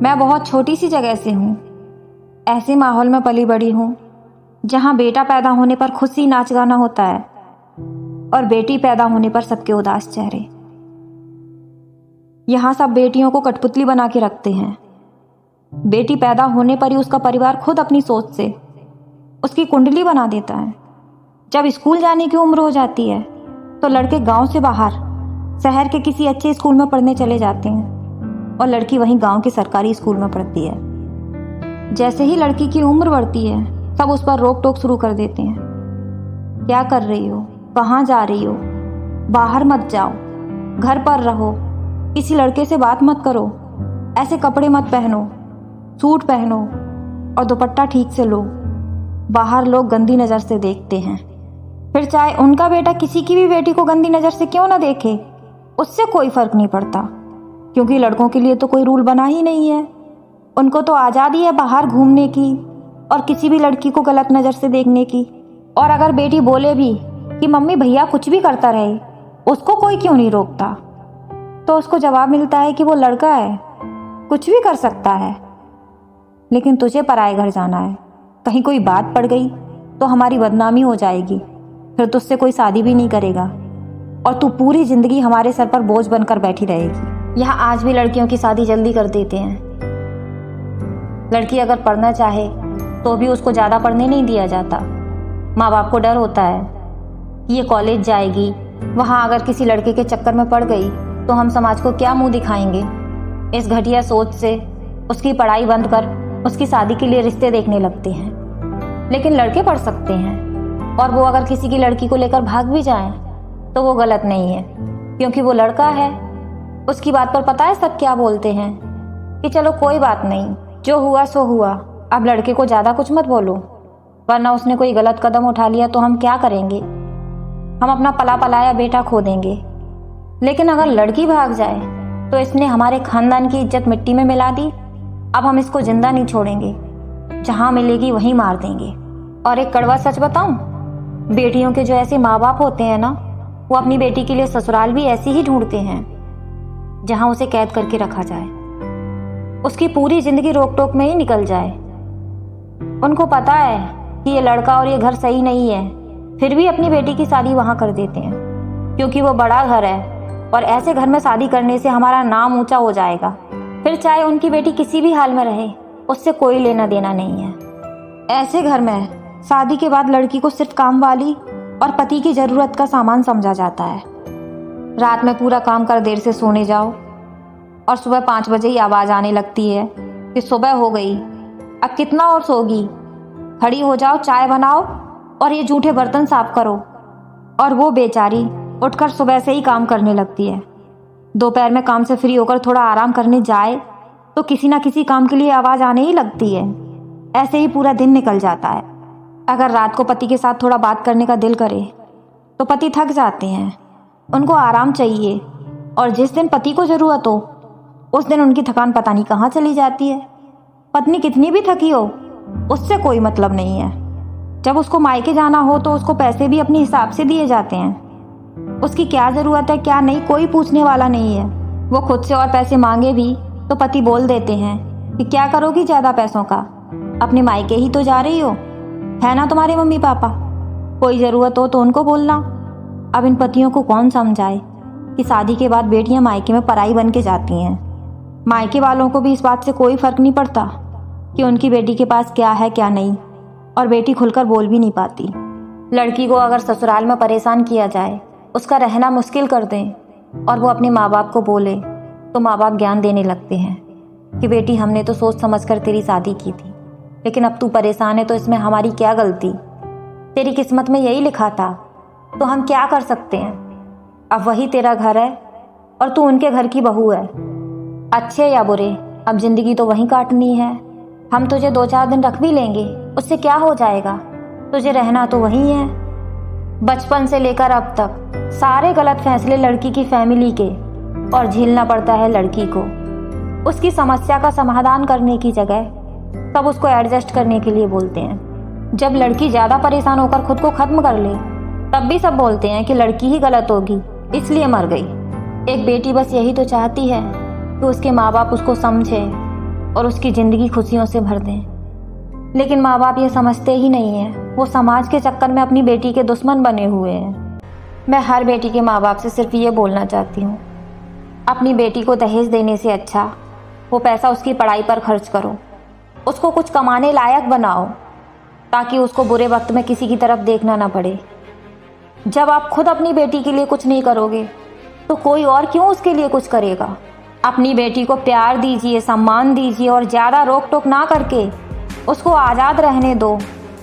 मैं बहुत छोटी सी जगह से हूँ। ऐसे माहौल में पली बड़ी हूँ जहाँ बेटा पैदा होने पर खुशी नाच गाना होता है और बेटी पैदा होने पर सबके उदास चेहरे। यहाँ सब बेटियों को कठपुतली बना के रखते हैं। बेटी पैदा होने पर ही उसका परिवार खुद अपनी सोच से उसकी कुंडली बना देता है। जब स्कूल जाने की उम्र हो जाती है तो लड़के गांव से बाहर शहर के किसी अच्छे स्कूल में पढ़ने चले जाते हैं और लड़की वहीं गांव के सरकारी स्कूल में पढ़ती है। जैसे ही लड़की की उम्र बढ़ती है सब उस पर रोक टोक शुरू कर देते हैं। क्या कर रही हो, कहाँ जा रही हो, बाहर मत जाओ, घर पर रहो, किसी लड़के से बात मत करो, ऐसे कपड़े मत पहनो, सूट पहनो और दुपट्टा ठीक से लो। बाहर लोग गंदी नज़र से देखते हैं। फिर चाहे उनका बेटा किसी की भी बेटी को गंदी नज़र से क्यों ना देखे, उससे कोई फर्क नहीं पड़ता, क्योंकि लड़कों के लिए तो कोई रूल बना ही नहीं है। उनको तो आज़ादी है बाहर घूमने की और किसी भी लड़की को गलत नज़र से देखने की। और अगर बेटी बोले भी कि मम्मी भैया कुछ भी करता रहे, उसको कोई क्यों नहीं रोकता, तो उसको जवाब मिलता है कि वो लड़का है, कुछ भी कर सकता है। लेकिन तुझे पराए घर जाना है, कहीं कोई बात पड़ गई तो हमारी बदनामी हो जाएगी, फिर तुझसे कोई शादी भी नहीं करेगा और तू पूरी जिंदगी हमारे सर पर बोझ बनकर बैठी रहेगी। यहाँ आज भी लड़कियों की शादी जल्दी कर देते हैं। लड़की अगर पढ़ना चाहे तो भी उसको ज़्यादा पढ़ने नहीं दिया जाता। माँ बाप को डर होता है कि ये कॉलेज जाएगी, वहाँ अगर किसी लड़के के चक्कर में पड़ गई तो हम समाज को क्या मुंह दिखाएंगे। इस घटिया सोच से उसकी पढ़ाई बंद कर उसकी शादी के लिए रिश्ते देखने लगते हैं। लेकिन लड़के पढ़ सकते हैं और वो अगर किसी की लड़की को लेकर भाग भी जाएं तो वो गलत नहीं है, क्योंकि वो लड़का है। उसकी बात पर पता है सब क्या बोलते हैं कि चलो कोई बात नहीं, जो हुआ सो हुआ, अब लड़के को ज़्यादा कुछ मत बोलो, वरना उसने कोई गलत कदम उठा लिया तो हम क्या करेंगे, हम अपना पला पलाया बेटा खो देंगे। लेकिन अगर लड़की भाग जाए तो इसने हमारे खानदान की इज्जत मिट्टी में मिला दी, अब हम इसको जिंदा नहीं छोड़ेंगे, जहाँ मिलेगी वहीं मार देंगे। और एक कड़वा सच बताऊं, बेटियों के जो ऐसे माँ बाप होते हैं ना, वो अपनी बेटी के लिए ससुराल भी ऐसे ही ढूंढते हैं जहाँ उसे कैद करके रखा जाए, उसकी पूरी जिंदगी रोक टोक में ही निकल जाए। उनको पता है कि ये लड़का और ये घर सही नहीं है, फिर भी अपनी बेटी की शादी वहाँ कर देते हैं, क्योंकि वो बड़ा घर है और ऐसे घर में शादी करने से हमारा नाम ऊंचा हो जाएगा। फिर चाहे उनकी बेटी किसी भी हाल में रहे, उससे कोई लेना देना नहीं है। ऐसे घर में शादी के बाद लड़की को सिर्फ काम वाली और पति की ज़रूरत का सामान समझा जाता है। रात में पूरा काम कर देर से सोने जाओ और सुबह 5 बजे ही आवाज़ आने लगती है कि सुबह हो गई, अब कितना और सोगी, खड़ी हो जाओ, चाय बनाओ और ये जूठे बर्तन साफ करो। और वो बेचारी उठकर सुबह से ही काम करने लगती है। दोपहर में काम से फ्री होकर थोड़ा आराम करने जाए तो किसी ना किसी काम के लिए आवाज़ आने ही लगती है। ऐसे ही पूरा दिन निकल जाता है। अगर रात को पति के साथ थोड़ा बात करने का दिल करे तो पति थक जाते हैं, उनको आराम चाहिए, और जिस दिन पति को ज़रूरत हो उस दिन उनकी थकान पता नहीं कहाँ चली जाती है। पत्नी कितनी भी थकी हो, उससे कोई मतलब नहीं है। जब उसको मायके जाना हो तो उसको पैसे भी अपने हिसाब से दिए जाते हैं। उसकी क्या ज़रूरत है क्या नहीं, कोई पूछने वाला नहीं है। वो खुद से और पैसे मांगे भी तो पति बोल देते हैं कि क्या करोगी ज़्यादा पैसों का, अपने मायके ही तो जा रही हो, है ना तुम्हारे मम्मी पापा, कोई ज़रूरत हो तो उनको बोलना। अब इन पतियों को कौन समझाए कि शादी के बाद बेटियां मायके में पराई बन के जाती हैं। मायके वालों को भी इस बात से कोई फ़र्क नहीं पड़ता कि उनकी बेटी के पास क्या है क्या नहीं, और बेटी खुलकर बोल भी नहीं पाती। लड़की को अगर ससुराल में परेशान किया जाए, उसका रहना मुश्किल कर दें और वो अपने माँ बाप को बोले तो माँ बाप ज्ञान देने लगते हैं कि बेटी हमने तो सोच समझ कर तेरी शादी की थी, लेकिन अब तू परेशान है तो इसमें हमारी क्या गलती, तेरी किस्मत में यही लिखा था, तो हम क्या कर सकते हैं। अब वही तेरा घर है और तू उनके घर की बहू है, अच्छे या बुरे अब जिंदगी तो वहीं काटनी है। हम तुझे 2-4 दिन रख भी लेंगे, उससे क्या हो जाएगा, तुझे रहना तो वहीं है। बचपन से लेकर अब तक सारे गलत फैसले लड़की की फैमिली के, और झेलना पड़ता है लड़की को। उसकी समस्या का समाधान करने की जगह सब उसको एडजस्ट करने के लिए बोलते हैं। जब लड़की ज़्यादा परेशान होकर खुद को ख़त्म कर ले तब भी सब बोलते हैं कि लड़की ही गलत होगी इसलिए मर गई। एक बेटी बस यही तो चाहती है कि उसके माँ बाप उसको समझे, और उसकी ज़िंदगी खुशियों से भर दें। लेकिन माँ बाप ये समझते ही नहीं हैं। वो समाज के चक्कर में अपनी बेटी के दुश्मन बने हुए हैं। मैं हर बेटी के माँ बाप से सिर्फ ये बोलना चाहती हूँ, अपनी बेटी को दहेज देने से अच्छा वो पैसा उसकी पढ़ाई पर खर्च करो, उसको कुछ कमाने लायक बनाओ, ताकि उसको बुरे वक्त में किसी की तरफ देखना ना पड़े। जब आप खुद अपनी बेटी के लिए कुछ नहीं करोगे तो कोई और क्यों उसके लिए कुछ करेगा। अपनी बेटी को प्यार दीजिए, सम्मान दीजिए और ज़्यादा रोक टोक ना करके उसको आज़ाद रहने दो।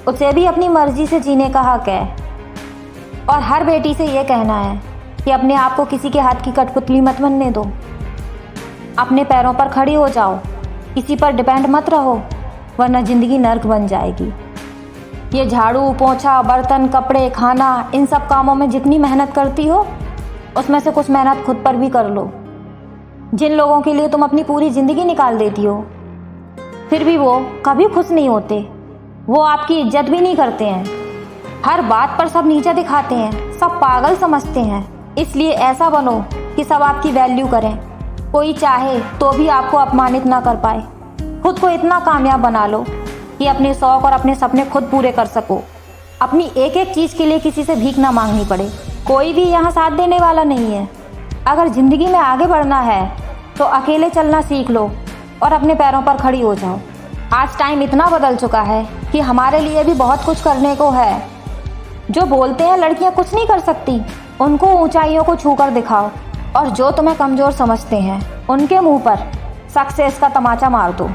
उसे भी अपनी मर्जी से जीने का हक है। और हर बेटी से ये कहना है कि अपने आप को किसी के हाथ की कठपुतली मत बनने दो। अपने पैरों पर खड़ी हो जाओ, किसी पर डिपेंड मत रहो, वरना ज़िंदगी नर्क बन जाएगी। ये झाड़ू पोंछा, बर्तन, कपड़े, खाना, इन सब कामों में जितनी मेहनत करती हो उसमें से कुछ मेहनत खुद पर भी कर लो। जिन लोगों के लिए तुम अपनी पूरी ज़िंदगी निकाल देती हो फिर भी वो कभी खुश नहीं होते, वो आपकी इज्जत भी नहीं करते हैं। हर बात पर सब नीचा दिखाते हैं, सब पागल समझते हैं। इसलिए ऐसा बनो कि सब आपकी वैल्यू करें। कोई चाहे तो भी आपको अपमानित ना कर पाए। खुद को इतना कामयाब बना लो कि अपने शौक़ और अपने सपने खुद पूरे कर सको। अपनी एक एक चीज़ के लिए किसी से भीख ना मांगनी पड़े। कोई भी यहाँ साथ देने वाला नहीं है। अगर ज़िंदगी में आगे बढ़ना है तो अकेले चलना सीख लो और अपने पैरों पर खड़ी हो जाओ। आज टाइम इतना बदल चुका है कि हमारे लिए भी बहुत कुछ करने को है। जो बोलते हैं लड़कियां कुछ नहीं कर सकती, उनको ऊंचाइयों को छूकर दिखाओ। और जो तुम्हें कमज़ोर समझते हैं उनके मुंह पर सक्सेस का तमाचा मार दो।